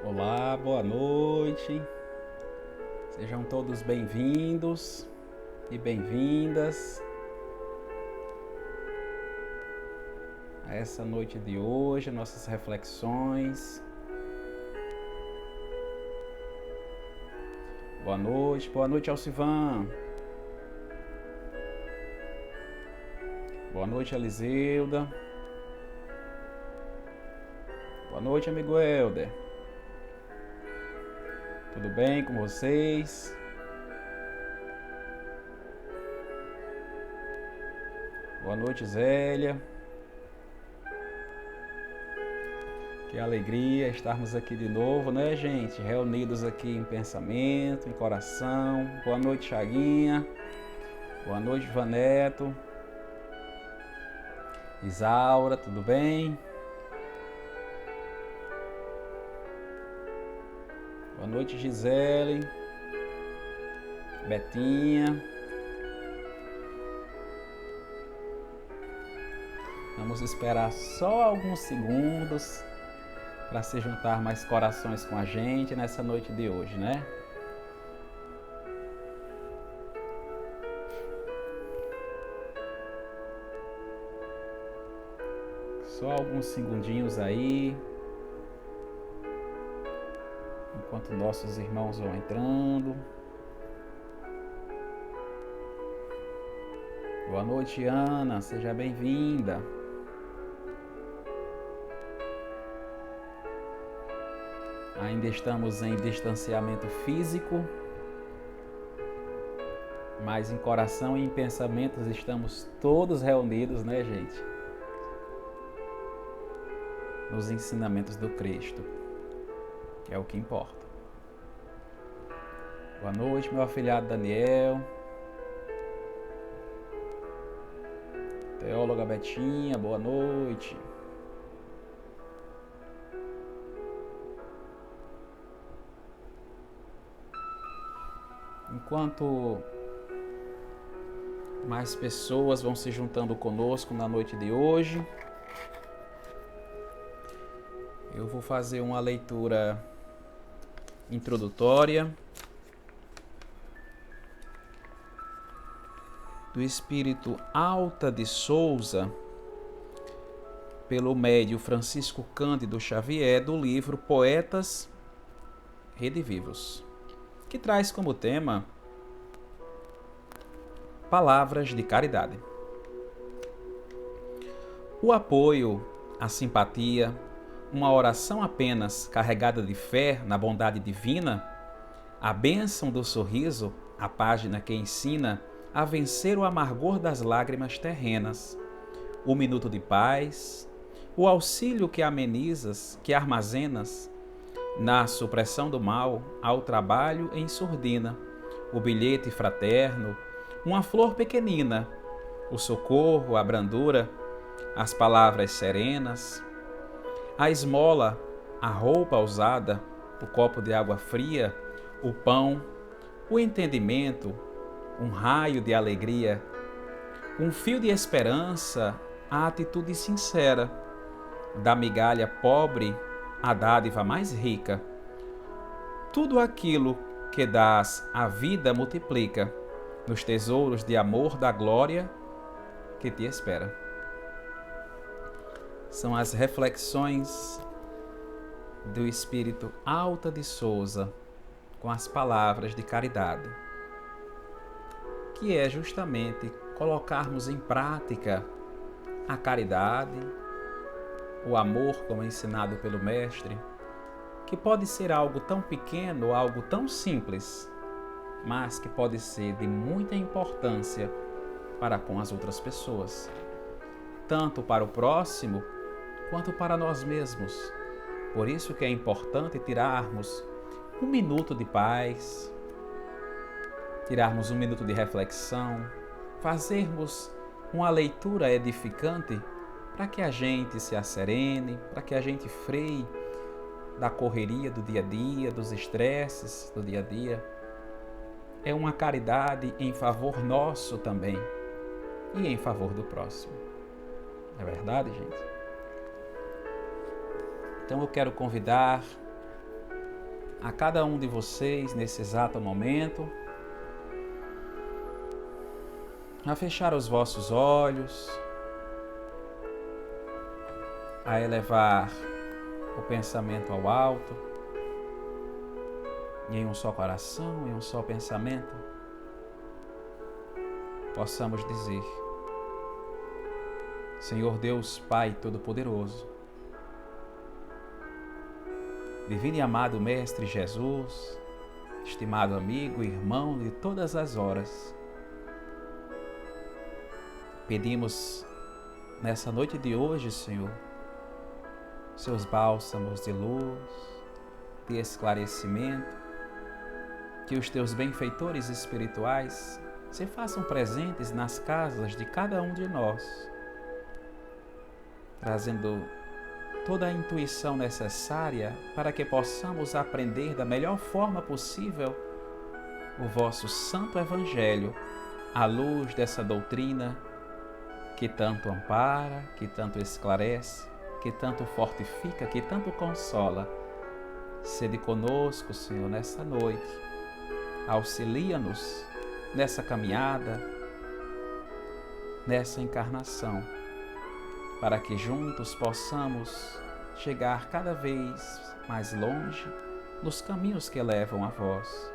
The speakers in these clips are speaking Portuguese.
Olá, boa noite. Sejam todos bem-vindos e bem-vindas a essa noite de hoje, nossas reflexões. Boa noite, Alcivan. Boa noite, Eliseuda. Boa noite, amigo Helder. Tudo bem com vocês? Boa noite, Zélia. Que alegria estarmos aqui de novo, né, gente? Reunidos aqui em pensamento, em coração. Boa noite, Chaguinha. Boa noite, Vaneto. Isaura, tudo bem? Boa noite, Gisele. Betinha. Vamos esperar só alguns segundos para se juntar mais corações com a gente nessa noite de hoje, né? Só alguns segundinhos aí, enquanto nossos irmãos vão entrando. Boa noite, Ana, seja bem-vinda. Ainda estamos em distanciamento físico, mas em coração e em pensamentos estamos todos reunidos, né, gente? Nos ensinamentos do Cristo, que é o que importa. Boa noite, meu afilhado Daniel. Teóloga Betinha, boa noite. Enquanto mais pessoas vão se juntando conosco na noite de hoje, eu vou fazer uma leitura introdutória do Espírito Alta de Souza, pelo médio Francisco Cândido Xavier, do livro Poetas Redivivos, que traz como tema Palavras de Caridade. O apoio, a simpatia, uma oração apenas carregada de fé na bondade divina, a bênção do sorriso, a página que ensina a vencer o amargor das lágrimas terrenas, o minuto de paz, o auxílio que amenizas, que armazenas, na supressão do mal, ao trabalho em surdina, o bilhete fraterno, uma flor pequenina, o socorro, a brandura, as palavras serenas, a esmola, a roupa usada, o copo de água fria, o pão, o entendimento, um raio de alegria, um fio de esperança, a atitude sincera, da migalha pobre a dádiva mais rica. Tudo aquilo que dás à vida multiplica nos tesouros de amor da glória que te espera. São as reflexões do Espírito Alta de Souza com as palavras de caridade, que é justamente colocarmos em prática a caridade, o amor como ensinado pelo Mestre, que pode ser algo tão pequeno, algo tão simples, mas que pode ser de muita importância para com as outras pessoas, tanto para o próximo quanto para nós mesmos. Por isso que é importante tirarmos um minuto de paz, tirarmos um minuto de reflexão, fazermos uma leitura edificante para que a gente se asserene, para que a gente freie da correria do dia a dia, dos estresses do dia a dia. É uma caridade em favor nosso também e em favor do próximo. É verdade, gente? Então eu quero convidar a cada um de vocês nesse exato momento a fechar os vossos olhos, a elevar o pensamento ao alto, e em um só coração, em um só pensamento, possamos dizer: Senhor Deus Pai Todo-Poderoso, divino e amado Mestre Jesus, estimado amigo e irmão de todas as horas, pedimos nessa noite de hoje, Senhor, seus bálsamos de luz, de esclarecimento, que os teus benfeitores espirituais se façam presentes nas casas de cada um de nós, trazendo toda a intuição necessária para que possamos aprender da melhor forma possível o vosso Santo Evangelho, à luz dessa doutrina que tanto ampara, que tanto esclarece, que tanto fortifica, que tanto consola. Sede conosco, Senhor, nessa noite. Auxilia-nos nessa caminhada, nessa encarnação, para que juntos possamos chegar cada vez mais longe nos caminhos que levam a vós.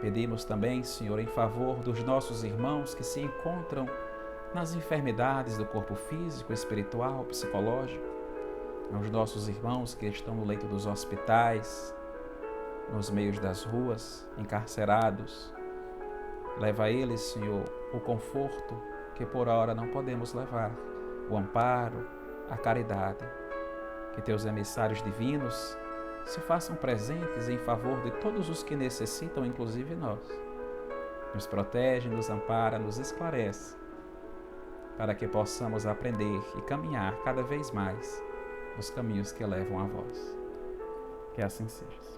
Pedimos também, Senhor, em favor dos nossos irmãos que se encontram nas enfermidades do corpo físico, espiritual, psicológico, aos nossos irmãos que estão no leito dos hospitais, nos meios das ruas, encarcerados. Leva a eles, Senhor, o conforto que por hora não podemos levar, o amparo, a caridade. Que teus emissários divinos se façam presentes em favor de todos os que necessitam, inclusive nós. Nos protege, nos ampara, nos esclarece, para que possamos aprender e caminhar cada vez mais nos caminhos que levam a vós. Que assim seja.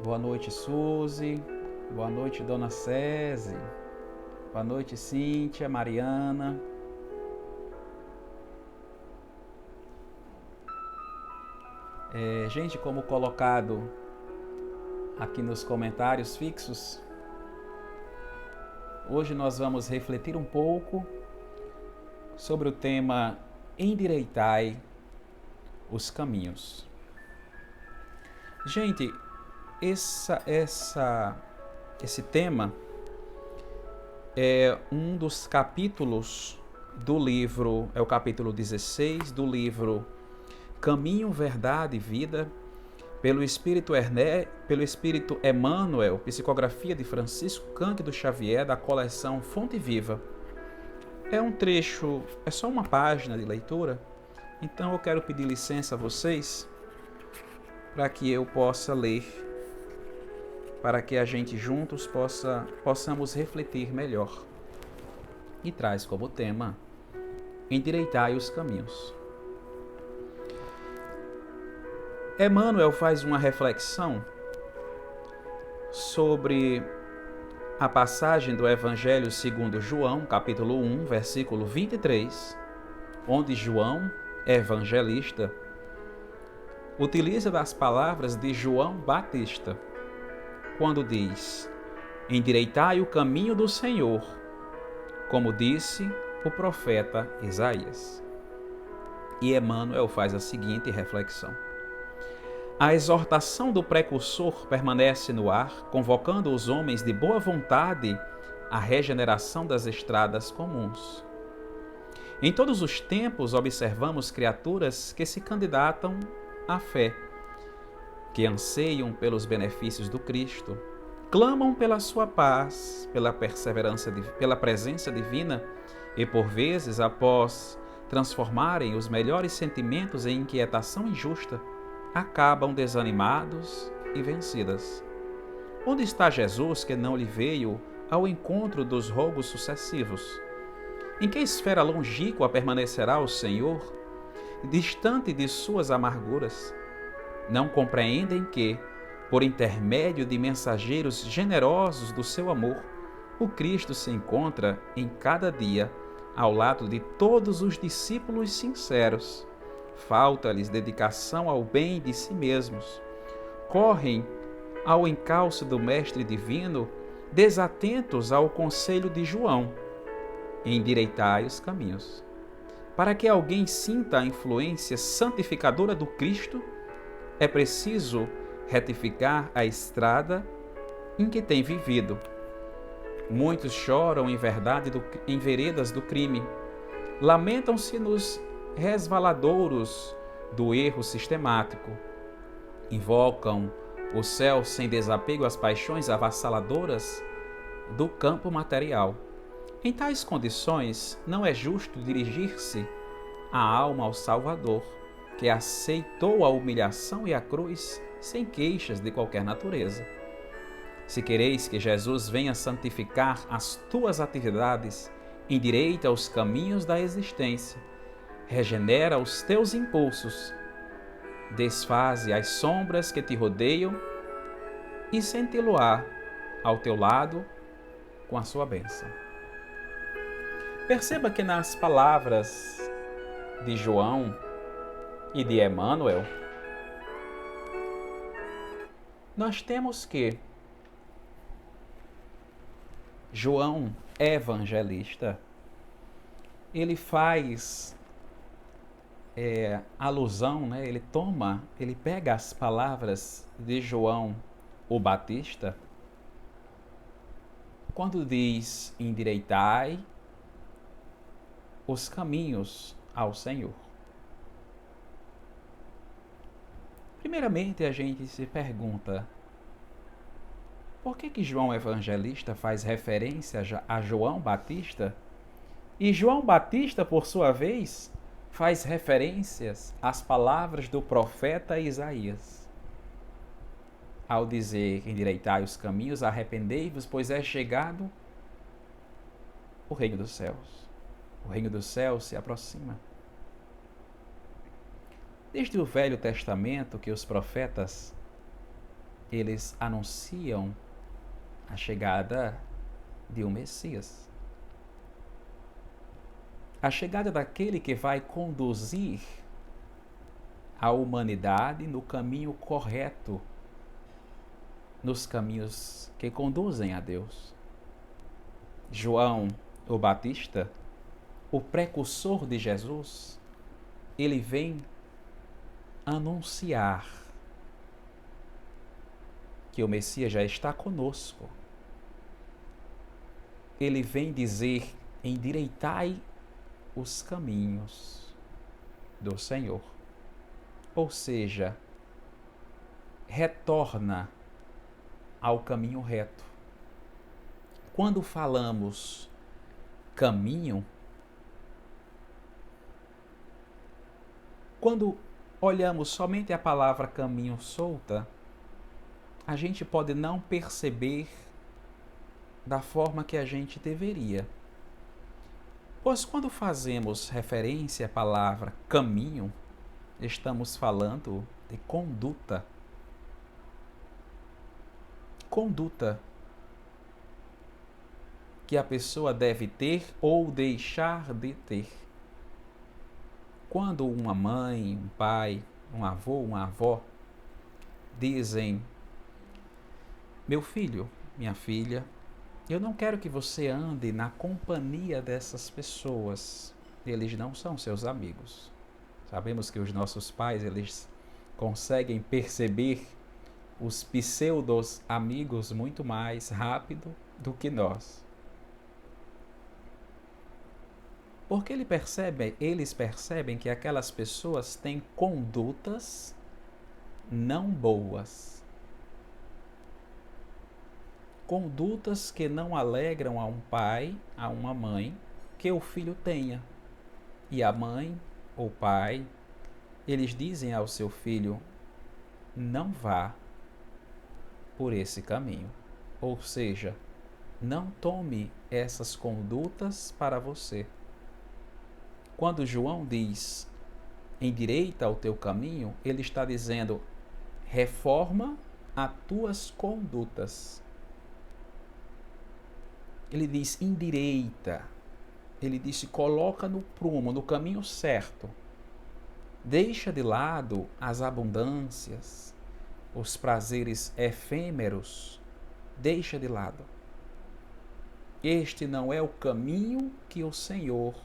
Boa noite, Suzy. Boa noite, Dona Cési. Boa noite, Cíntia, Mariana. Gente, como colocado aqui nos comentários fixos, hoje nós vamos refletir um pouco sobre o tema Endireitai os caminhos. Gente, esse tema é um dos capítulos do livro, é o capítulo 16 do livro Caminho, Verdade e Vida, pelo Espírito Emmanuel, psicografia de Francisco Cândido Xavier, da coleção Fonte Viva. É um trecho, é só uma página de leitura, então eu quero pedir licença a vocês para que eu possa ler, para que a gente juntos possamos refletir melhor. E traz como tema: Endireitai os caminhos. Emmanuel faz uma reflexão sobre a passagem do Evangelho segundo João, capítulo 1, versículo 23, onde João, evangelista, utiliza das palavras de João Batista, quando diz: endireitai o caminho do Senhor, como disse o profeta Isaías. E Emmanuel faz a seguinte reflexão: a exortação do precursor permanece no ar, convocando os homens de boa vontade à regeneração das estradas comuns. Em todos os tempos observamos criaturas que se candidatam à fé, que anseiam pelos benefícios do Cristo, clamam pela sua paz, pela presença divina e, por vezes, após transformarem os melhores sentimentos em inquietação injusta, acabam desanimados e vencidas. Onde está Jesus que não lhe veio ao encontro dos rogos sucessivos? Em que esfera longínqua permanecerá o Senhor, distante de suas amarguras? Não compreendem que, por intermédio de mensageiros generosos do seu amor, o Cristo se encontra em cada dia ao lado de todos os discípulos sinceros. Falta-lhes dedicação ao bem de si mesmos. Correm ao encalço do Mestre Divino, desatentos ao conselho de João: endireitai os caminhos. Para que alguém sinta a influência santificadora do Cristo, é preciso retificar a estrada em que tem vivido. Muitos choram em verdade em veredas do crime, lamentam-se nos resvaladouros do erro sistemático, invocam o céu sem desapego às paixões avassaladoras do campo material. Em tais condições, não é justo dirigir-se a alma ao Salvador, que aceitou a humilhação e a cruz sem queixas de qualquer natureza. Se quereis que Jesus venha santificar as tuas atividades, endireita os caminhos da existência, regenera os teus impulsos, desfaze as sombras que te rodeiam e senti-lo-á ao teu lado com a sua bênção. Perceba que nas palavras de João e de Emmanuel, nós temos que João evangelista, ele faz alusão, ele pega as palavras de João o Batista, quando diz: endireitai os caminhos ao Senhor. Primeiramente, a gente se pergunta: por que João Evangelista faz referência a João Batista? E João Batista, por sua vez, faz referências às palavras do profeta Isaías, ao dizer: endireitai os caminhos, arrependei-vos, pois é chegado o reino dos céus. O reino dos céus se aproxima. Desde o Velho Testamento que os profetas, eles anunciam a chegada de um Messias. A chegada daquele que vai conduzir a humanidade no caminho correto, nos caminhos que conduzem a Deus. João o Batista, o precursor de Jesus, ele vem anunciar que o Messias já está conosco. Ele vem dizer: endireitai os caminhos do Senhor. Ou seja, retorna ao caminho reto. Quando falamos caminho, quando olhamos somente a palavra caminho solta, a gente pode não perceber da forma que a gente deveria. Pois quando fazemos referência à palavra caminho, estamos falando de conduta. Conduta que a pessoa deve ter ou deixar de ter. Quando uma mãe, um pai, um avô, uma avó dizem: meu filho, minha filha, eu não quero que você ande na companhia dessas pessoas. Eles não são seus amigos. Sabemos que os nossos pais, eles conseguem perceber os pseudos amigos muito mais rápido do que nós. Porque eles percebem que aquelas pessoas têm condutas não boas. Condutas que não alegram a um pai, a uma mãe, que o filho tenha. E a mãe ou pai, eles dizem ao seu filho: não vá por esse caminho. Ou seja, não tome essas condutas para você. Quando João diz: endireita o teu caminho, ele está dizendo: reforma as tuas condutas. Ele diz: endireita. Ele disse: coloca no prumo, no caminho certo. Deixa de lado as abundâncias, os prazeres efêmeros. Deixa de lado. Este não é o caminho que o Senhor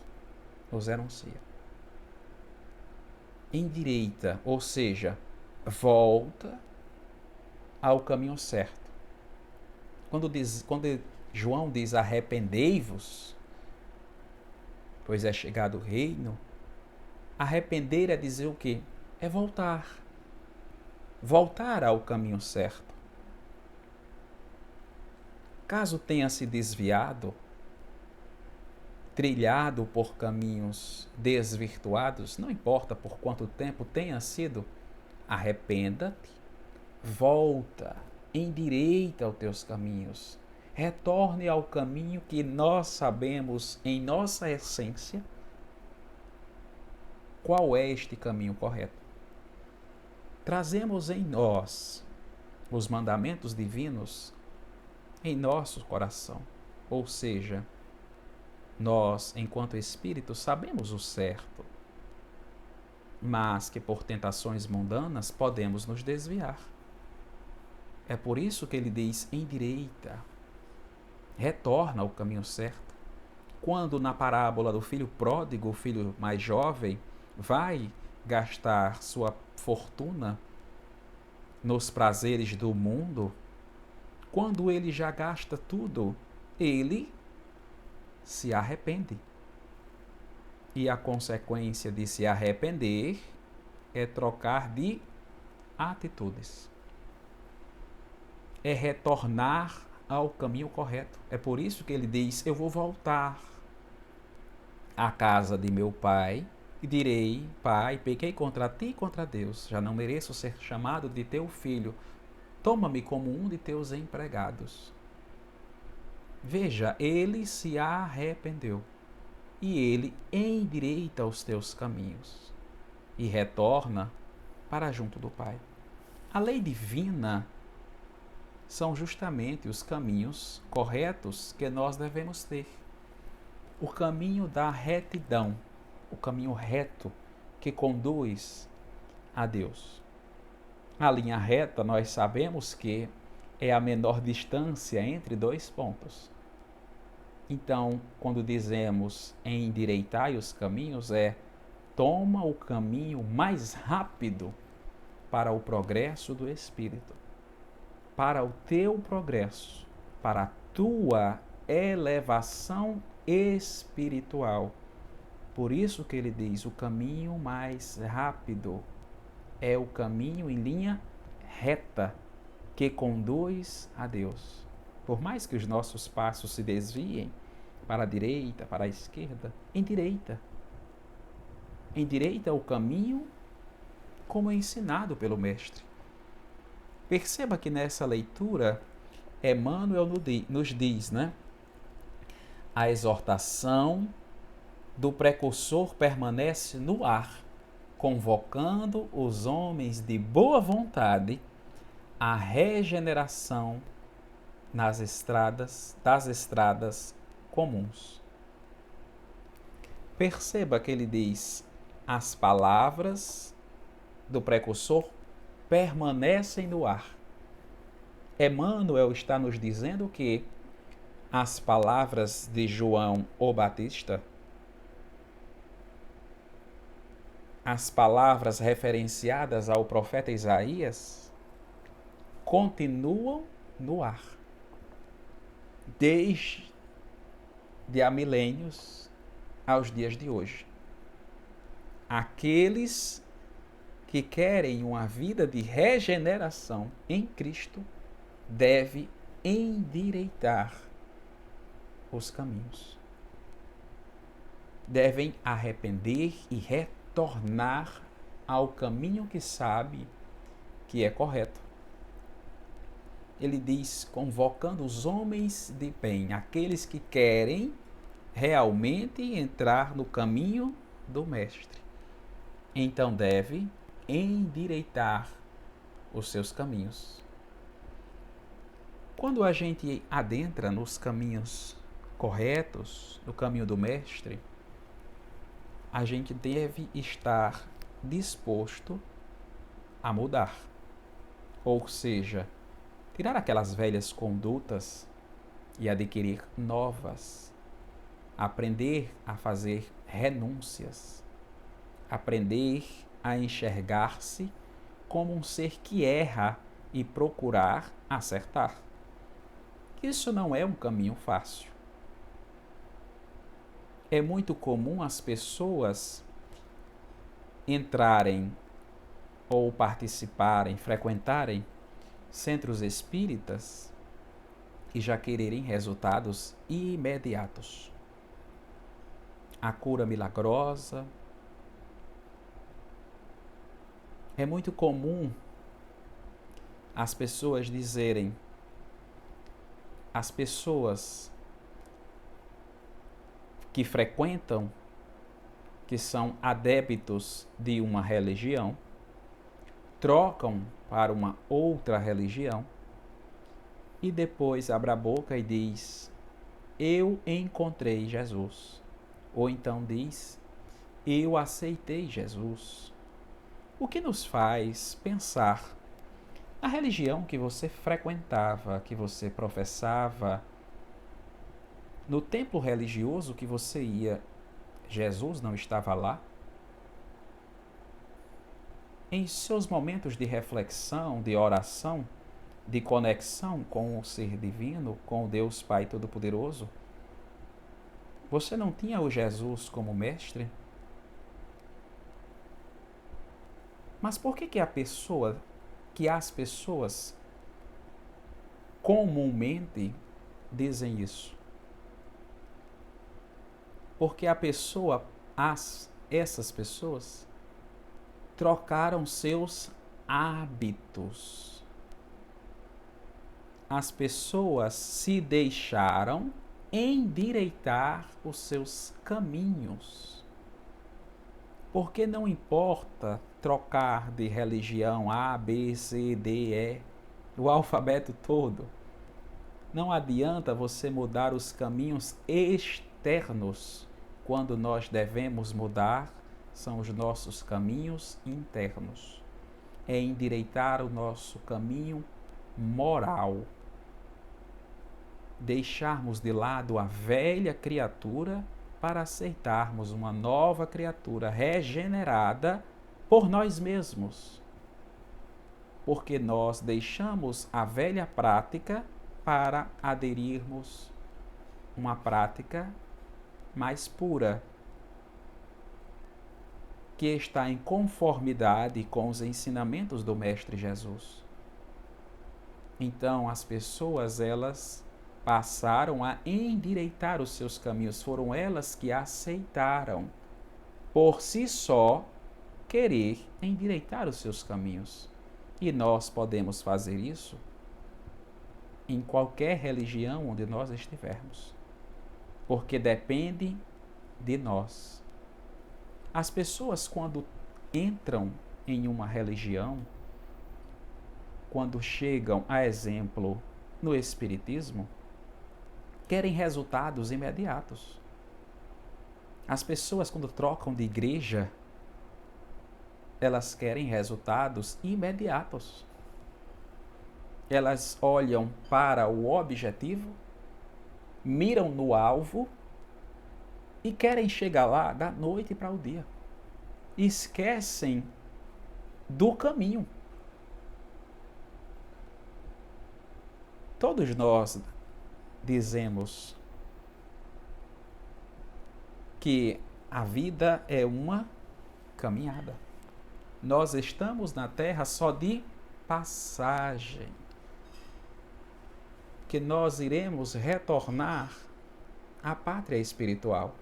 nos anuncia. Endireita, ou seja, volta ao caminho certo. Quando João diz arrependei-vos, pois é chegado o reino, arrepender é dizer o quê? É voltar. Voltar ao caminho certo. Caso tenha se desviado, trilhado por caminhos desvirtuados, não importa por quanto tempo tenha sido, arrependa-te, volta, endireita os teus caminhos, retorne ao caminho que nós sabemos em nossa essência qual é este caminho correto. Trazemos em nós os mandamentos divinos em nosso coração, ou seja, nós, enquanto espírito, sabemos o certo, mas que por tentações mundanas podemos nos desviar. É por isso que ele diz: endireita, retorna ao caminho certo. Quando na parábola do filho pródigo, o filho mais jovem, vai gastar sua fortuna nos prazeres do mundo, quando ele já gasta tudo, ele se arrepende. E a consequência de se arrepender é trocar de atitudes. É retornar ao caminho correto. É por isso que ele diz: eu vou voltar à casa de meu pai e direi: pai, pequei contra ti e contra Deus, já não mereço ser chamado de teu filho, toma-me como um de teus empregados. Veja, ele se arrependeu e ele endireita os teus caminhos e retorna para junto do Pai. A lei divina são justamente os caminhos corretos que nós devemos ter. O caminho da retidão, o caminho reto que conduz a Deus. A linha reta, nós sabemos que é a menor distância entre dois pontos. Então, quando dizemos endireitai os caminhos, toma o caminho mais rápido para o progresso do Espírito, para o teu progresso, para a tua elevação espiritual. Por isso que ele diz: o caminho mais rápido é o caminho em linha reta que conduz a Deus. Por mais que os nossos passos se desviem para a direita, para a esquerda, endireita. Endireita o caminho como é ensinado pelo Mestre. Perceba que nessa leitura, Emmanuel nos diz, né? A exortação do precursor permanece no ar, convocando os homens de boa vontade à regeneração das estradas comuns. Perceba que ele diz: as palavras do precursor permanecem no ar. Emmanuel está nos dizendo que as palavras de João o Batista, as palavras referenciadas ao profeta Isaías, continuam no ar. Desde há milênios aos dias de hoje. Aqueles que querem uma vida de regeneração em Cristo devem endireitar os caminhos. Devem arrepender e retornar ao caminho que sabe que é correto. Ele diz, convocando os homens de bem, aqueles que querem realmente entrar no caminho do Mestre. Então deve endireitar os seus caminhos. Quando a gente adentra nos caminhos corretos, no caminho do Mestre, a gente deve estar disposto a mudar. Ou seja, tirar aquelas velhas condutas e adquirir novas. Aprender a fazer renúncias. Aprender a enxergar-se como um ser que erra e procurar acertar. Isso não é um caminho fácil. É muito comum as pessoas entrarem ou participarem, frequentarem centros espíritas e já quererem resultados imediatos. A cura milagrosa. É muito comum as pessoas dizerem, as pessoas que frequentam, que são adeptos de uma religião, trocam para uma outra religião e depois abre a boca e diz: eu encontrei Jesus. Ou então diz: eu aceitei Jesus. O que nos faz pensar: a religião que você frequentava, que você professava, no templo religioso que você ia, Jesus não estava lá? Em seus momentos de reflexão, de oração, de conexão com o Ser Divino, com o Deus Pai Todo-Poderoso, você não tinha o Jesus como mestre? Mas por que as pessoas comumente dizem isso? Porque essas pessoas trocaram seus hábitos. As pessoas se deixaram endireitar os seus caminhos. Porque não importa trocar de religião A, B, C, D, E, o alfabeto todo. Não adianta você mudar os caminhos externos, quando nós devemos mudar são os nossos caminhos internos. É endireitar o nosso caminho moral. Deixarmos de lado a velha criatura para aceitarmos uma nova criatura regenerada por nós mesmos. Porque nós deixamos a velha prática para aderirmos uma prática mais pura, que está em conformidade com os ensinamentos do Mestre Jesus. Então as pessoas, elas passaram a endireitar os seus caminhos, foram elas que aceitaram por si só querer endireitar os seus caminhos. E nós podemos fazer isso em qualquer religião onde nós estivermos, porque depende de nós. As pessoas, quando entram em uma religião, quando chegam, a exemplo, no Espiritismo, querem resultados imediatos. As pessoas, quando trocam de igreja, elas querem resultados imediatos. Elas olham para o objetivo, miram no alvo e querem chegar lá da noite para o dia. Esquecem do caminho. Todos nós dizemos que a vida é uma caminhada. Nós estamos na Terra só de passagem. Que nós iremos retornar à pátria espiritual.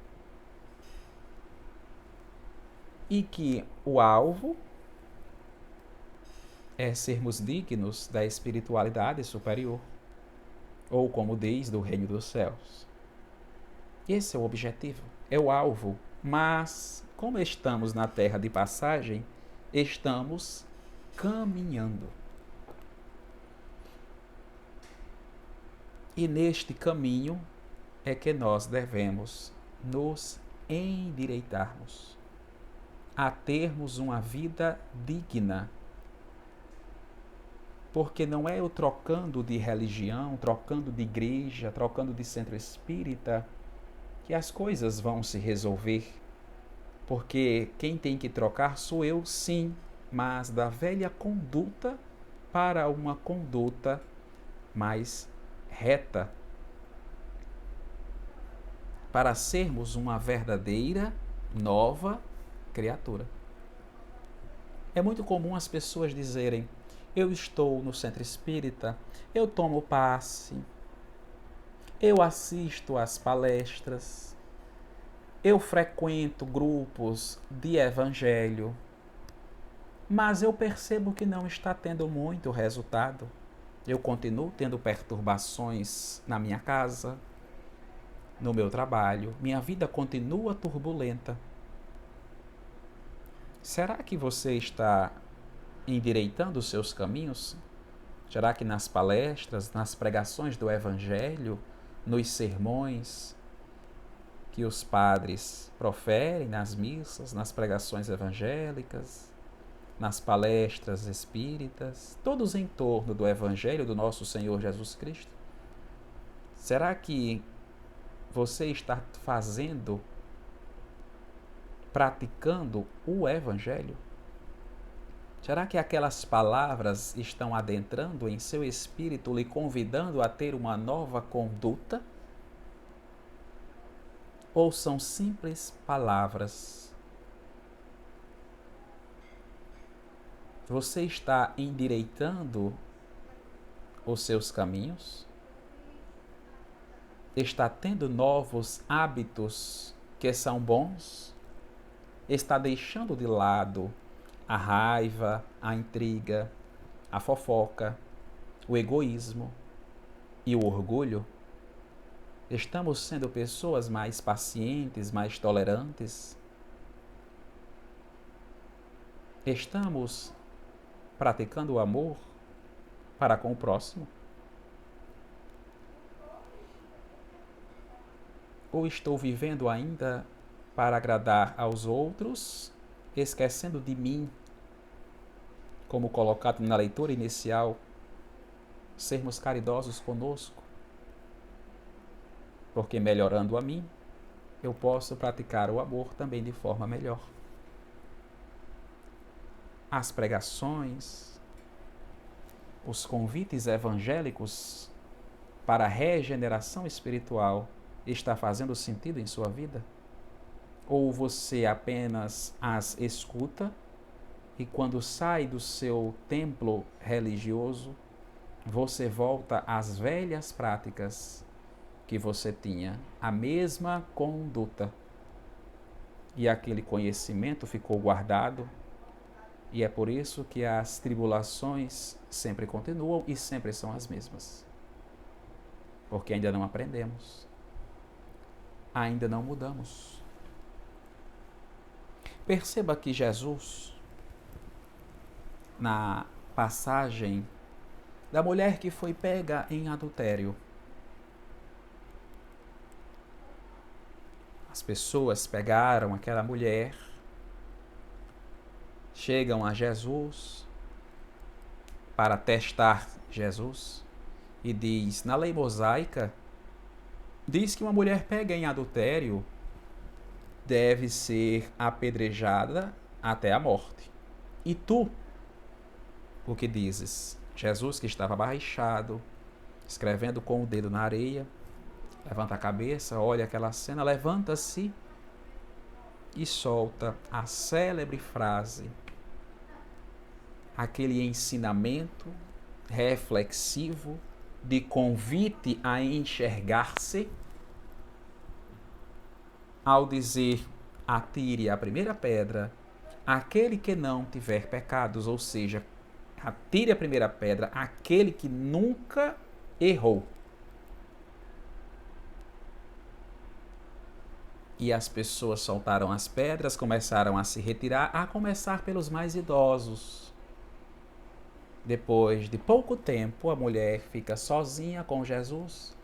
E que o alvo é sermos dignos da espiritualidade superior, ou como diz, do reino dos céus. Esse é o objetivo, é o alvo. Mas, como estamos na terra de passagem, estamos caminhando. E neste caminho, é que nós devemos nos endireitarmos a termos uma vida digna. Porque não é eu trocando de religião, trocando de igreja, trocando de centro espírita, que as coisas vão se resolver. Porque quem tem que trocar sou eu, sim, mas da velha conduta para uma conduta mais reta, para sermos uma verdadeira nova criatura. É muito comum as pessoas dizerem: eu estou no centro espírita, eu tomo passe, eu assisto às palestras, eu frequento grupos de evangelho, mas eu percebo que não está tendo muito resultado. Eu continuo tendo perturbações na minha casa, no meu trabalho, minha vida continua turbulenta. Será que você está endireitando os seus caminhos? Será que nas palestras, nas pregações do Evangelho, nos sermões que os padres proferem nas missas, nas pregações evangélicas, nas palestras espíritas, todos em torno do Evangelho do nosso Senhor Jesus Cristo? Será que você está fazendo, praticando o Evangelho? Será que aquelas palavras estão adentrando em seu espírito, lhe convidando a ter uma nova conduta? Ou são simples palavras? Você está endireitando os seus caminhos? Está tendo novos hábitos que são bons? Está deixando de lado a raiva, a intriga, a fofoca, o egoísmo e o orgulho? Estamos sendo pessoas mais pacientes, mais tolerantes? Estamos praticando o amor para com o próximo? Ou estou vivendo ainda para agradar aos outros, esquecendo de mim? Como colocado na leitura inicial, sermos caridosos conosco, porque melhorando a mim, eu posso praticar o amor também de forma melhor. As pregações, os convites evangélicos para a regeneração espiritual está fazendo sentido em sua vida? Ou você apenas as escuta e quando sai do seu templo religioso, você volta às velhas práticas que você tinha, a mesma conduta, e aquele conhecimento ficou guardado, e é por isso que as tribulações sempre continuam e sempre são as mesmas, porque ainda não aprendemos, ainda não mudamos. Perceba que Jesus, na passagem da mulher que foi pega em adultério, as pessoas pegaram aquela mulher, chegam a Jesus para testar Jesus e diz, na lei mosaica, diz que uma mulher pega em adultério deve ser apedrejada até a morte. E tu, o que dizes? Jesus, que estava abaixado, escrevendo com o dedo na areia, levanta a cabeça, olha aquela cena, levanta-se e solta a célebre frase, aquele ensinamento reflexivo de convite a enxergar-se, ao dizer: atire a primeira pedra aquele que não tiver pecados, ou seja, atire a primeira pedra aquele que nunca errou. E as pessoas soltaram as pedras, começaram a se retirar, a começar pelos mais idosos. Depois de pouco tempo, a mulher fica sozinha com Jesus.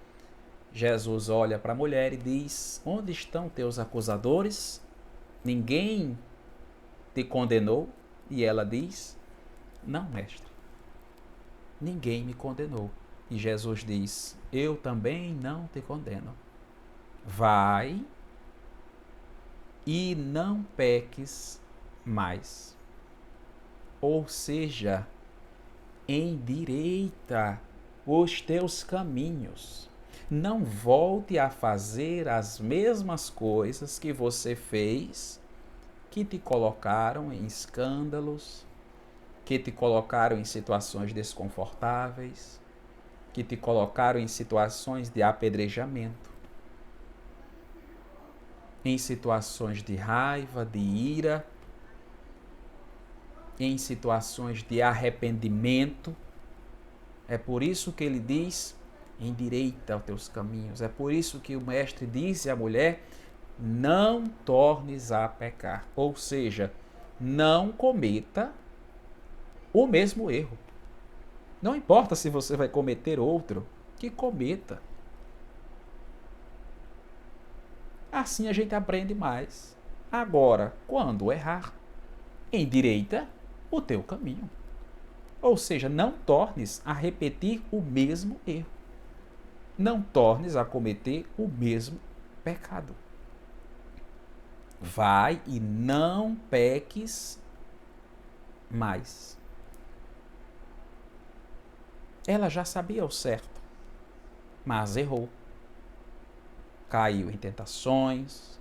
Jesus olha para a mulher e diz: onde estão teus acusadores? Ninguém te condenou? E ela diz: não, mestre, ninguém me condenou. E Jesus diz: eu também não te condeno. Vai e não peques mais. Ou seja, endireita os teus caminhos. Não volte a fazer as mesmas coisas que você fez, que te colocaram em escândalos, que te colocaram em situações desconfortáveis, que te colocaram em situações de apedrejamento, em situações de raiva, de ira, em situações de arrependimento. É por isso que ele diz: endireita os teus caminhos. É por isso que o mestre disse à mulher: não tornes a pecar. Ou seja, não cometa o mesmo erro. Não importa se você vai cometer outro, que cometa. Assim a gente aprende mais. Agora, quando errar, endireita o teu caminho. Ou seja, não tornes a repetir o mesmo erro. Não tornes a cometer o mesmo pecado. Vai e não peques mais. Ela já sabia o certo, mas errou. Caiu em tentações,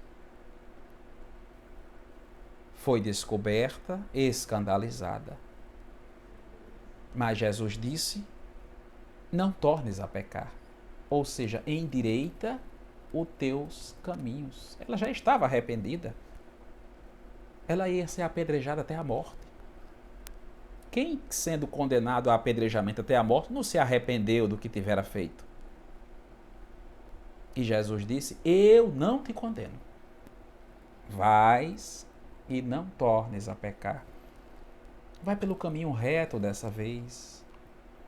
foi descoberta, escandalizada. Mas Jesus disse: não tornes a pecar. Ou seja, endireita os teus caminhos. Ela já estava arrependida. Ela ia ser apedrejada até a morte. Quem, sendo condenado a apedrejamento até a morte, não se arrependeu do que tivera feito? E Jesus disse: eu não te condeno. Vais e não tornes a pecar. Vai pelo caminho reto dessa vez,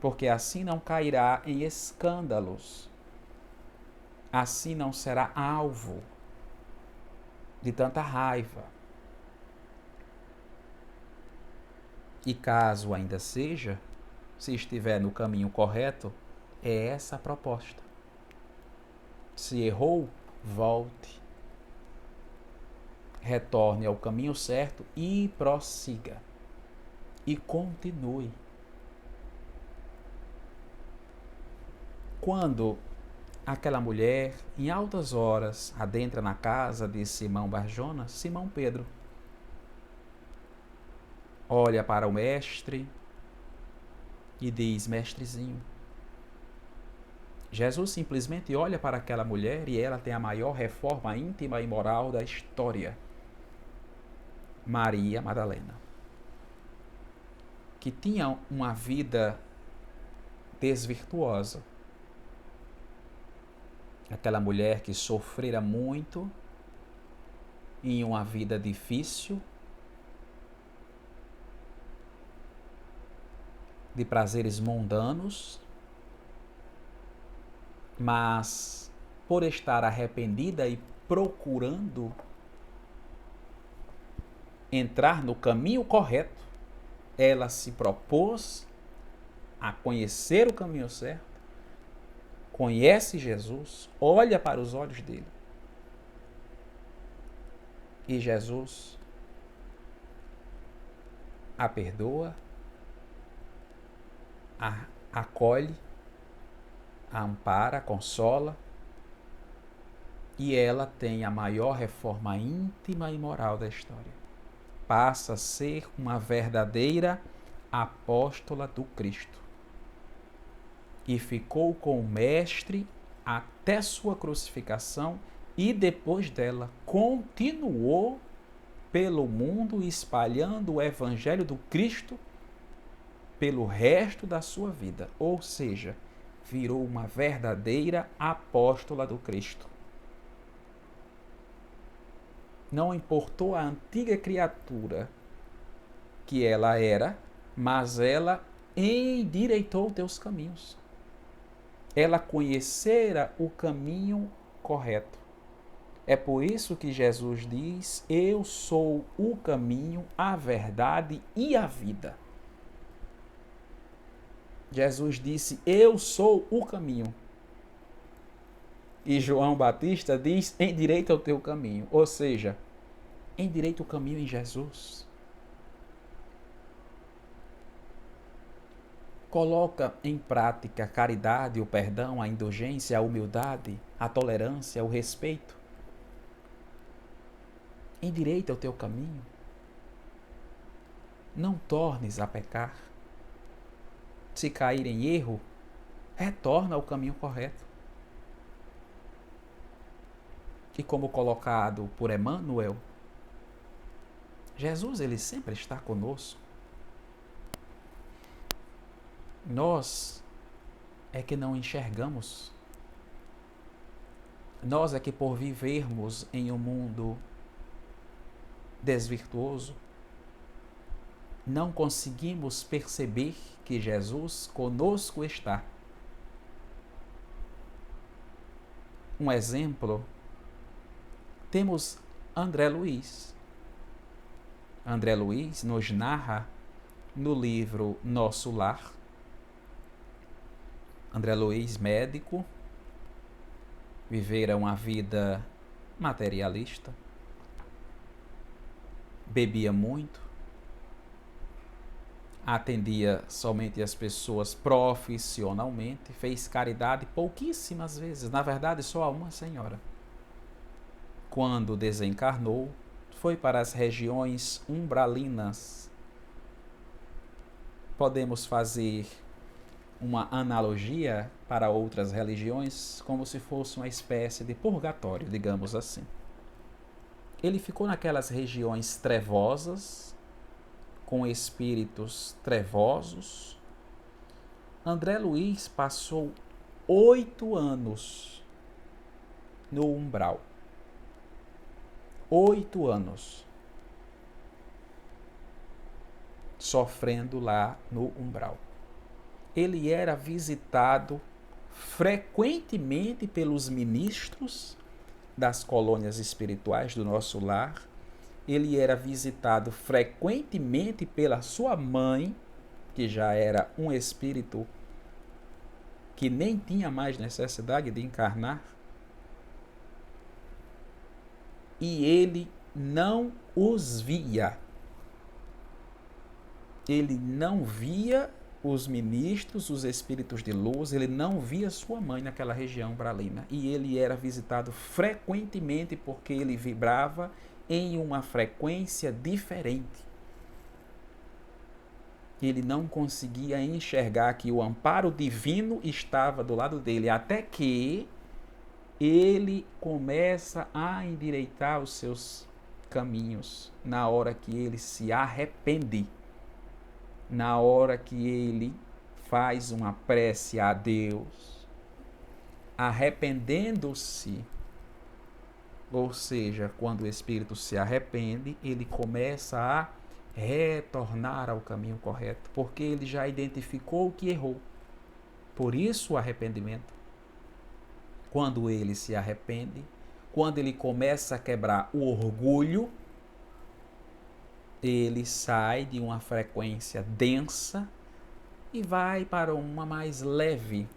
porque assim não cairá em escândalos. Assim não será alvo de tanta raiva. E caso ainda seja, se estiver no caminho correto, é essa a proposta. Se errou, volte. Retorne ao caminho certo e prossiga. E continue. Quando aquela mulher, em altas horas, adentra na casa de Simão Barjona, Simão Pedro olha para o mestre e diz: mestrezinho. Jesus simplesmente olha para aquela mulher e ela tem a maior reforma íntima e moral da história. Maria Madalena, que tinha uma vida desvirtuosa. Aquela mulher que sofrera muito em uma vida difícil, de prazeres mundanos, mas por estar arrependida e procurando entrar no caminho correto, ela se propôs a conhecer o caminho certo, conhece Jesus, olha para os olhos dele. E Jesus a perdoa, a acolhe, a ampara, a consola, e ela tem a maior reforma íntima e moral da história. Passa a ser uma verdadeira apóstola do Cristo. E ficou com o Mestre até sua crucificação, e depois dela continuou pelo mundo espalhando o Evangelho do Cristo pelo resto da sua vida. Ou seja, virou uma verdadeira apóstola do Cristo. Não importou a antiga criatura que ela era, mas ela endireitou teus caminhos. ela conhecera o caminho correto. É por isso que Jesus diz: eu sou o caminho, a verdade e a vida. Jesus disse: eu sou o caminho. E João Batista diz: endireita o teu caminho. Ou seja, endireita o caminho em Jesus. Coloca em prática a caridade, o perdão, a indulgência, a humildade, a tolerância, o respeito. Endireita o teu caminho. Não tornes a pecar. Se cair em erro, retorna ao caminho correto. E como colocado por Emmanuel, Jesus, ele sempre está conosco. Nós é que não enxergamos. Nós é que, por vivermos em um mundo desvirtuoso, não conseguimos perceber que Jesus conosco está. Um exemplo, temos André Luiz. André Luiz nos narra no livro Nosso Lar. André Luiz, médico, vivera uma vida materialista, bebia muito, atendia somente as pessoas profissionalmente, fez caridade pouquíssimas vezes, na verdade só a uma senhora. Quando desencarnou, foi para as regiões umbralinas. Podemos fazer uma analogia para outras religiões, como se fosse uma espécie de purgatório, digamos assim. Ele ficou naquelas regiões trevosas, com espíritos trevosos. André Luiz passou 8 anos no umbral. 8 anos sofrendo lá no umbral. Ele era visitado frequentemente pelos ministros das colônias espirituais do Nosso Lar. Ele era visitado frequentemente pela sua mãe, que já era um espírito que nem tinha mais necessidade de encarnar. E ele não os via. Ele não via os ministros, os espíritos de luz, ele não via sua mãe naquela região umbralina. E ele era visitado frequentemente porque ele vibrava em uma frequência diferente. Ele não conseguia enxergar que o amparo divino estava do lado dele, até que ele começa a endireitar os seus caminhos na hora que ele se arrepende, na hora que ele faz uma prece a Deus, arrependendo-se. Ou seja, quando o espírito se arrepende, ele começa a retornar ao caminho correto, porque ele já identificou o que errou. Por isso o arrependimento. Quando ele se arrepende, quando ele começa a quebrar o orgulho, ele sai de uma frequência densa e vai para uma mais leve.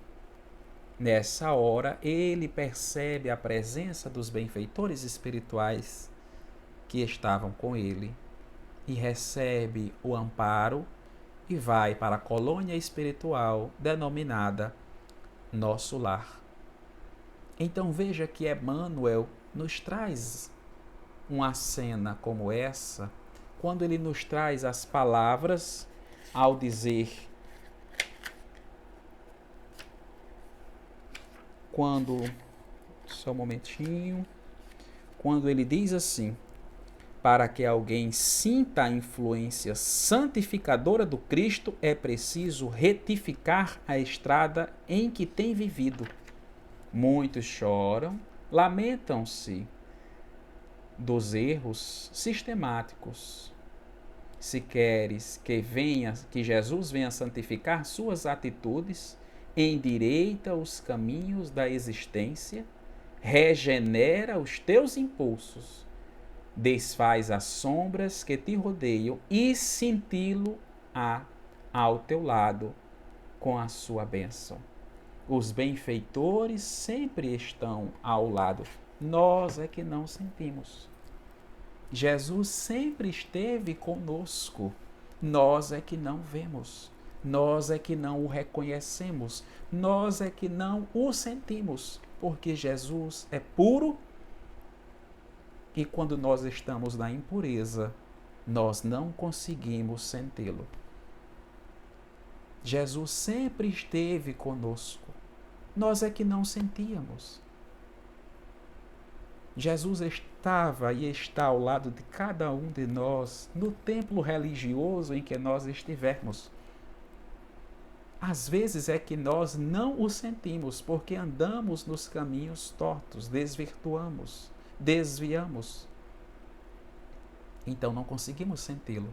Nessa hora, ele percebe a presença dos benfeitores espirituais que estavam com ele e recebe o amparo e vai para a colônia espiritual denominada Nosso Lar. Então veja que Emmanuel nos traz uma cena como essa, quando ele nos traz as palavras ao dizer, só um momentinho, quando ele diz assim: para que alguém sinta a influência santificadora do Cristo, é preciso retificar a estrada em que tem vivido. Muitos choram, lamentam-se dos erros sistemáticos. Se queres que Jesus venha santificar suas atitudes, endireita os caminhos da existência, regenera os teus impulsos, desfaz as sombras que te rodeiam e cintilo-a ao teu lado com a sua bênção. Os benfeitores sempre estão ao lado. Nós é que não sentimos. Jesus sempre esteve conosco. Nós é que não vemos. Nós é que não o reconhecemos. Nós é que não o sentimos. Porque Jesus é puro e quando nós estamos na impureza, nós não conseguimos senti-lo. Jesus sempre esteve conosco. Nós é que não sentíamos. Jesus estava e está ao lado de cada um de nós no templo religioso em que nós estivermos. Às vezes é que nós não o sentimos porque andamos nos caminhos tortos, desvirtuamos, desviamos. Então não conseguimos senti-lo.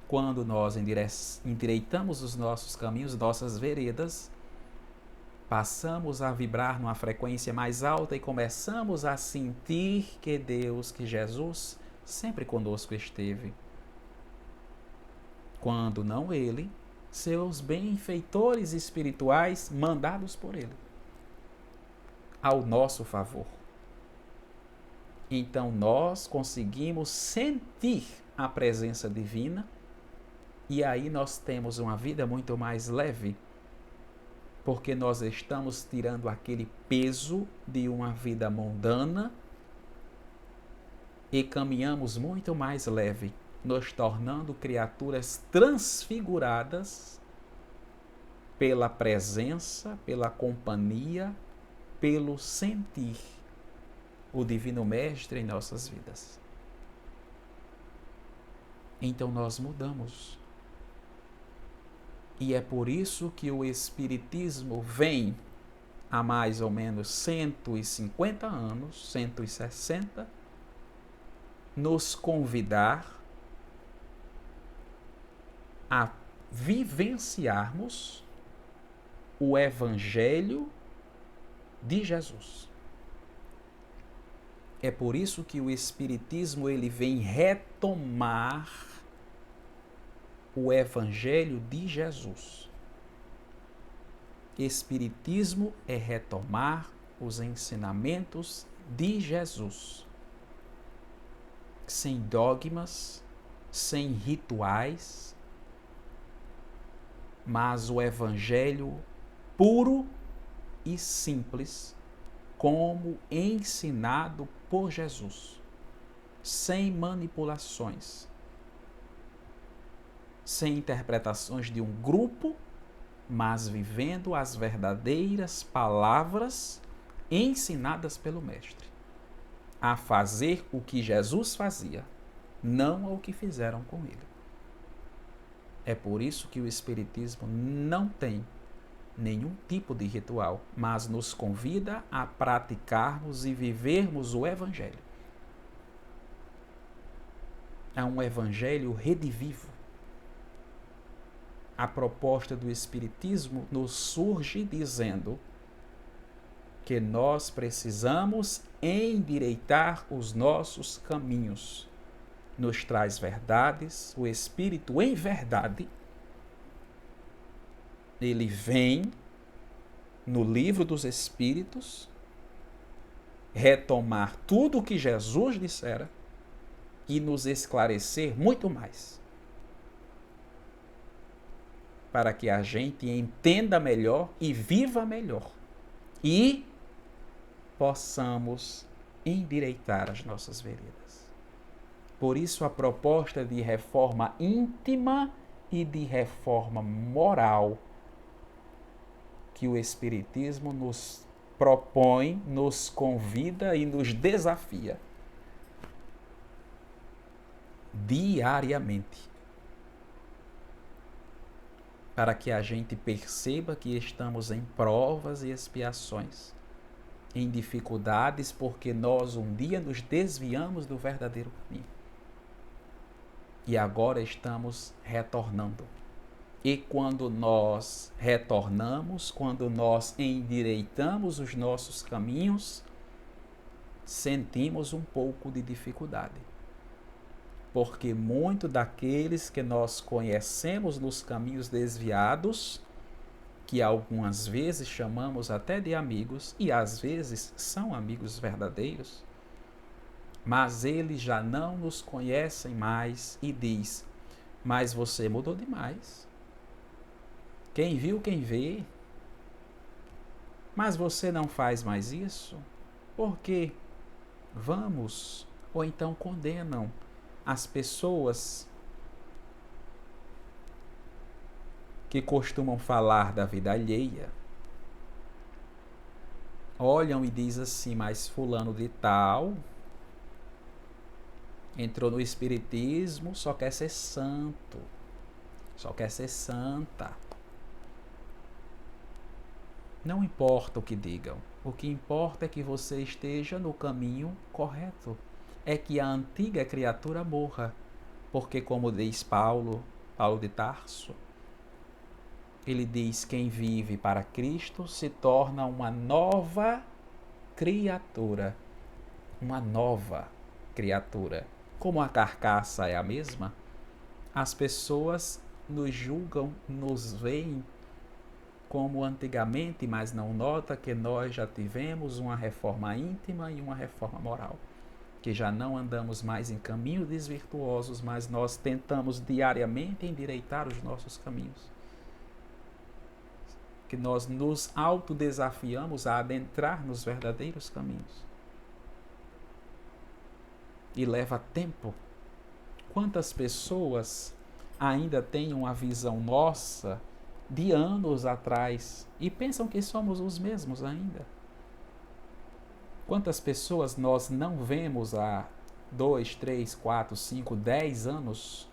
Quando nós endireitamos os nossos caminhos, nossas veredas, passamos a vibrar numa frequência mais alta e começamos a sentir que Deus, que Jesus, sempre conosco esteve. Quando não Ele, seus benfeitores espirituais mandados por Ele, ao nosso favor. Então nós conseguimos sentir a presença divina e aí nós temos uma vida muito mais leve, porque nós estamos tirando aquele peso de uma vida mundana e caminhamos muito mais leve, nos tornando criaturas transfiguradas pela presença, pela companhia, pelo sentir o Divino Mestre em nossas vidas. Então nós mudamos. E é por isso que o Espiritismo vem há mais ou menos 150 anos, 160, nos convidar a vivenciarmos o Evangelho de Jesus. É por isso que o Espiritismo ele vem retomar o Evangelho de Jesus. Espiritismo é retomar os ensinamentos de Jesus, sem dogmas, sem rituais, mas o Evangelho puro e simples, como ensinado por Jesus, sem manipulações, sem interpretações de um grupo, mas vivendo as verdadeiras palavras ensinadas pelo Mestre, a fazer o que Jesus fazia, não o que fizeram com ele. É por isso que o Espiritismo não tem nenhum tipo de ritual, mas nos convida a praticarmos e vivermos o Evangelho. É um Evangelho redivivo. A proposta do Espiritismo nos surge dizendo que nós precisamos endireitar os nossos caminhos. Nos traz verdades, o Espírito em verdade, ele vem no livro dos Espíritos retomar tudo o que Jesus dissera e nos esclarecer muito mais, para que a gente entenda melhor e viva melhor e possamos endireitar as nossas veredas. Por isso a proposta de reforma íntima e de reforma moral que o Espiritismo nos propõe, nos convida e nos desafia diariamente, para que a gente perceba que estamos em provas e expiações, em dificuldades, porque nós um dia nos desviamos do verdadeiro caminho. E agora estamos retornando. E quando nós retornamos, quando nós endireitamos os nossos caminhos, sentimos um pouco de dificuldade. Porque muito daqueles que nós conhecemos nos caminhos desviados, que algumas vezes chamamos até de amigos, e às vezes são amigos verdadeiros, mas eles já não nos conhecem mais e diz: mas você mudou demais. Quem viu, quem vê. Mas você não faz mais isso? Por quê? Vamos, ou então condenam as pessoas que costumam falar da vida alheia. Olham e diz assim: mas fulano de tal entrou no espiritismo, só quer ser santo, só quer ser santa. Não importa o que digam, o que importa é que você esteja no caminho correto. É que a antiga criatura morra, porque como diz Paulo de Tarso, ele diz: quem vive para Cristo se torna uma nova criatura. Uma nova criatura. Como a carcaça é a mesma, as pessoas nos julgam, nos veem como antigamente, mas não nota que nós já tivemos uma reforma íntima e uma reforma moral. Que já não andamos mais em caminhos desvirtuosos, mas nós tentamos diariamente endireitar os nossos caminhos. Que nós nos autodesafiamos a adentrar nos verdadeiros caminhos. E leva tempo. Quantas pessoas ainda têm uma visão nossa de anos atrás e pensam que somos os mesmos ainda? Quantas pessoas nós não vemos há 2, 3, 4, 5, 10 anos?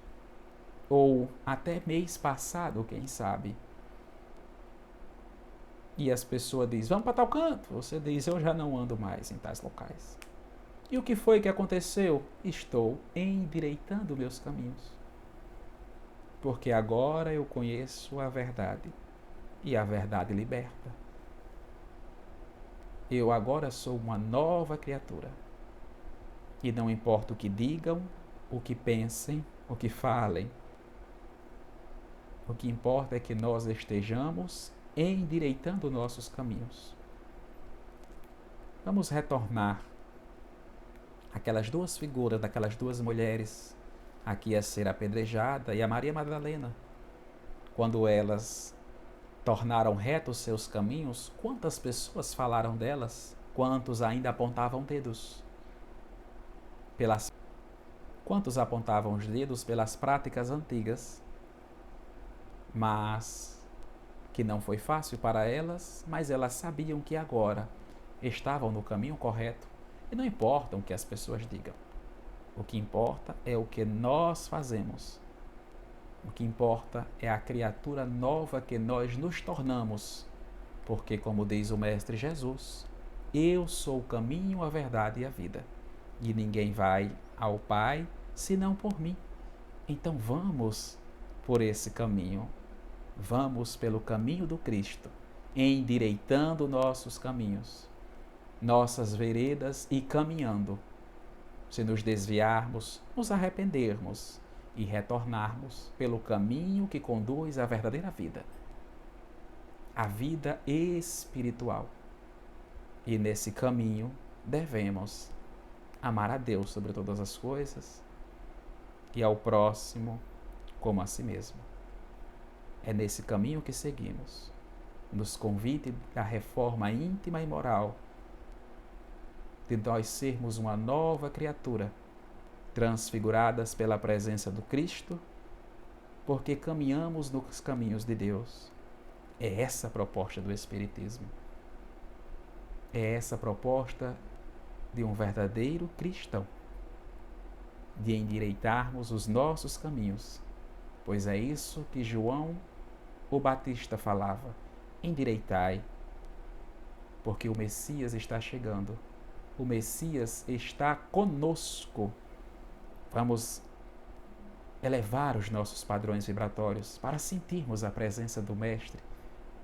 Ou até mês passado, quem sabe? E as pessoas dizem: vamos para tal canto. Você diz: eu já não ando mais em tais locais. E o que foi que aconteceu? Estou endireitando meus caminhos. Porque agora eu conheço a verdade. E a verdade liberta. Eu agora sou uma nova criatura. E não importa o que digam, o que pensem, o que falem. O que importa é que nós estejamos endireitando nossos caminhos. Vamos retornar aquelas duas figuras daquelas duas mulheres, aqui a ser apedrejada e a Maria Madalena. Quando elas tornaram retos seus caminhos, quantas pessoas falaram delas? Quantos ainda apontavam dedos? Quantos apontavam os dedos pelas práticas antigas? Mas que não foi fácil para elas, mas elas sabiam que agora estavam no caminho correto. E não importa o que as pessoas digam. O que importa é o que nós fazemos. O que importa é a criatura nova que nós nos tornamos. Porque, como diz o Mestre Jesus, eu sou o caminho, a verdade e a vida. E ninguém vai ao Pai senão por mim. Então vamos por esse caminho. Vamos pelo caminho do Cristo, endireitando nossos caminhos, nossas veredas e caminhando. Se nos desviarmos, nos arrependermos e retornarmos pelo caminho que conduz à verdadeira vida, a vida espiritual. E nesse caminho devemos amar a Deus sobre todas as coisas e ao próximo como a si mesmo. É nesse caminho que seguimos. Nos convite da reforma íntima e moral, de nós sermos uma nova criatura, transfiguradas pela presença do Cristo, porque caminhamos nos caminhos de Deus. É essa a proposta do Espiritismo. É essa a proposta de um verdadeiro cristão, de endireitarmos os nossos caminhos, pois é isso que João o Batista falava: endireitai, porque o Messias está chegando. O Messias está conosco. Vamos elevar os nossos padrões vibratórios para sentirmos a presença do Mestre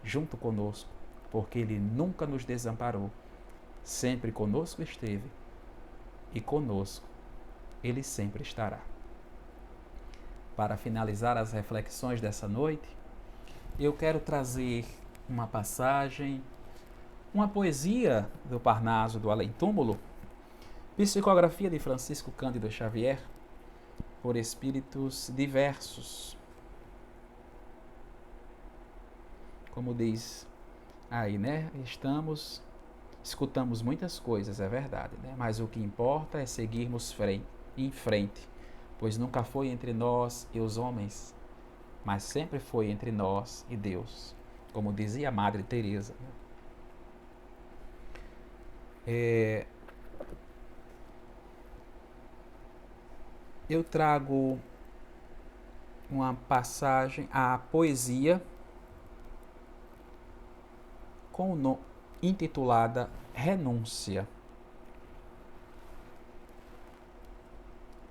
junto conosco, porque Ele nunca nos desamparou, sempre conosco esteve e conosco Ele sempre estará. Para finalizar as reflexões dessa noite, eu quero trazer uma passagem, uma poesia do Parnaso do Além-Túmulo, psicografia de Francisco Cândido Xavier, por espíritos diversos. Como diz aí, né? Escutamos muitas coisas, é verdade, né? Mas o que importa é seguirmos em frente, pois nunca foi entre nós e os homens, mas sempre foi entre nós e Deus, como dizia a Madre Teresa. Eu trago uma passagem, a poesia intitulada Renúncia.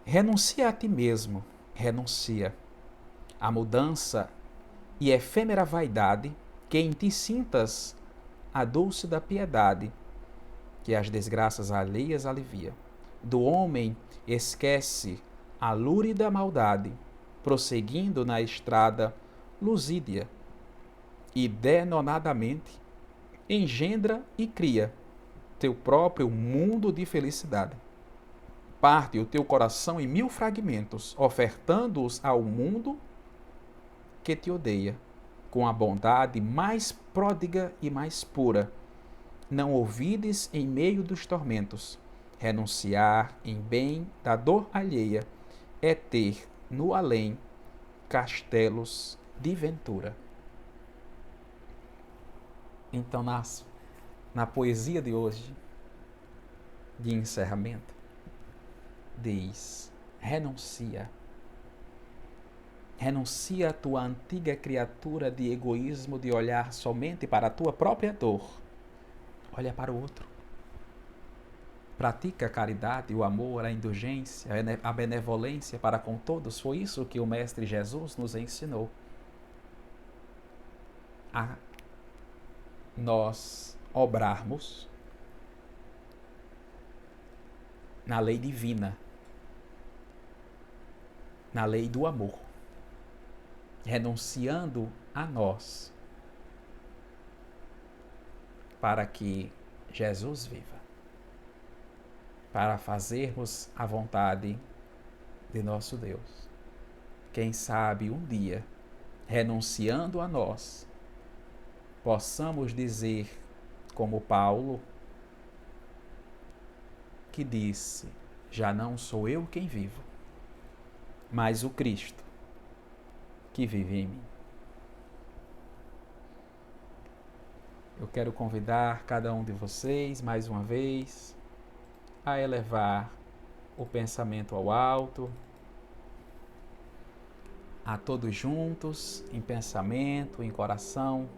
Renuncia a ti mesmo, renuncia à mudança e efêmera vaidade, que em ti sintas a dulce da piedade, que as desgraças alheias alivia. Do homem esquece a lúrida maldade, prosseguindo na estrada lusídia, e denonadamente engendra e cria teu próprio mundo de felicidade. Parte o teu coração em 1000 fragmentos, ofertando-os ao mundo que te odeia, com a bondade mais pródiga e mais pura. Não ouvides em meio dos tormentos. Renunciar em bem da dor alheia é ter no além castelos de ventura. Então, na poesia de hoje, de encerramento, diz: renuncia. Renuncia a tua antiga criatura de egoísmo, de olhar somente para a tua própria dor. Olha para o outro. Pratica a caridade, o amor, a indulgência, a benevolência para com todos. Foi isso que o Mestre Jesus nos ensinou. A nós obrarmos na lei divina, na lei do amor, renunciando a nós, para que Jesus viva, para fazermos a vontade de nosso Deus. Quem sabe um dia, renunciando a nós, possamos dizer, como Paulo, que disse: já não sou eu quem vivo, mas o Cristo que vive em mim. Eu quero convidar cada um de vocês, mais uma vez, a elevar o pensamento ao alto, a todos juntos, em pensamento, em coração,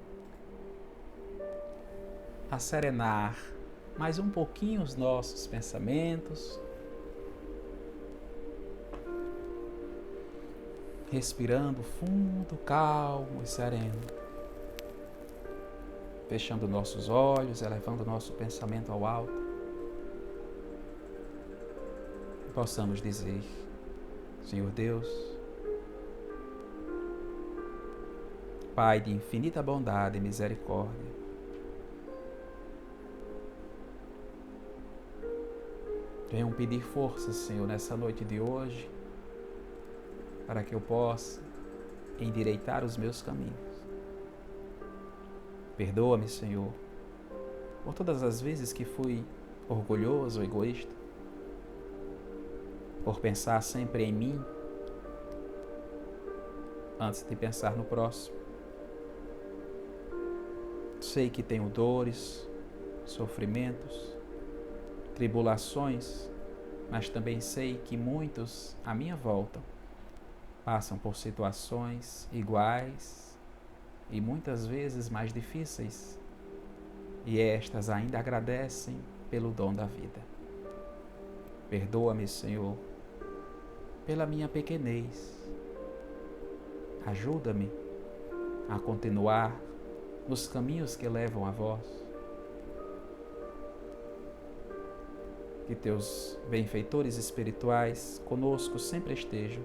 a serenar mais um pouquinho os nossos pensamentos, respirando fundo, calmo e sereno, fechando nossos olhos, elevando nosso pensamento ao alto, possamos dizer: Senhor Deus, Pai de infinita bondade e misericórdia, venham pedir força, Senhor, nessa noite de hoje, para que eu possa endireitar os meus caminhos. Perdoa-me, Senhor, por todas as vezes que fui orgulhoso, egoísta, por pensar sempre em mim antes de pensar no próximo. Sei que tenho dores, sofrimentos, tribulações, mas também sei que muitos à minha volta passam por situações iguais e muitas vezes mais difíceis, e estas ainda agradecem pelo dom da vida. Perdoa-me, Senhor, pela minha pequenez, Ajuda-me a continuar nos caminhos que levam a vós. Que teus benfeitores espirituais conosco sempre estejam,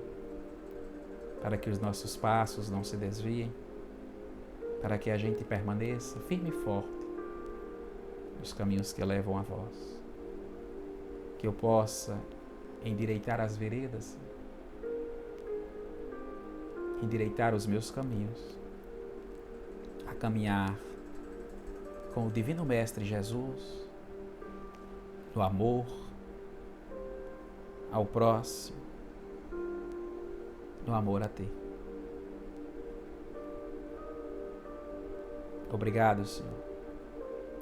para que os nossos passos não se desviem, para que a gente permaneça firme e forte nos caminhos que levam a vós. Que eu possa endireitar as veredas, endireitar os meus caminhos, a caminhar com o Divino Mestre Jesus, no amor ao próximo, no amor a Ti. Obrigado, Senhor,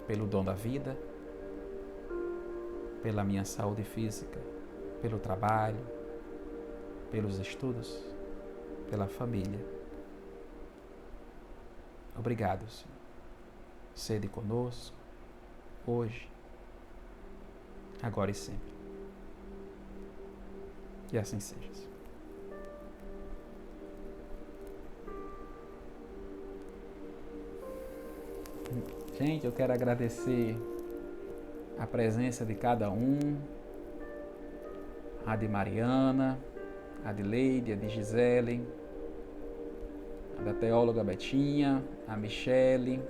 pelo dom da vida, pela minha saúde física, pelo trabalho, pelos estudos, pela família. Obrigado, Senhor. Sede conosco, hoje, agora e sempre. Que assim seja, Senhor. Gente, eu quero agradecer a presença de cada um, a de Mariana, a de Leide, a de Gisele, a da teóloga Betinha, a Michele.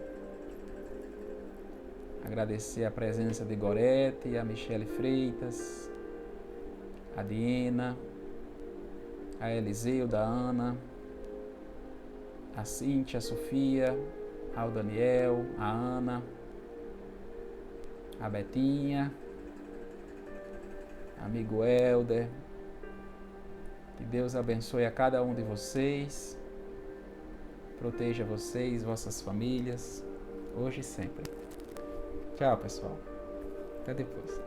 Agradecer a presença de Gorete, a Michele Freitas, a Diena, a Eliseu, da Ana, a Cíntia, a Sofia, ao Daniel, a Ana, a Betinha, amigo Helder. Que Deus abençoe a cada um de vocês, proteja vocês, vossas famílias, hoje e sempre. Tchau, pessoal. Até depois.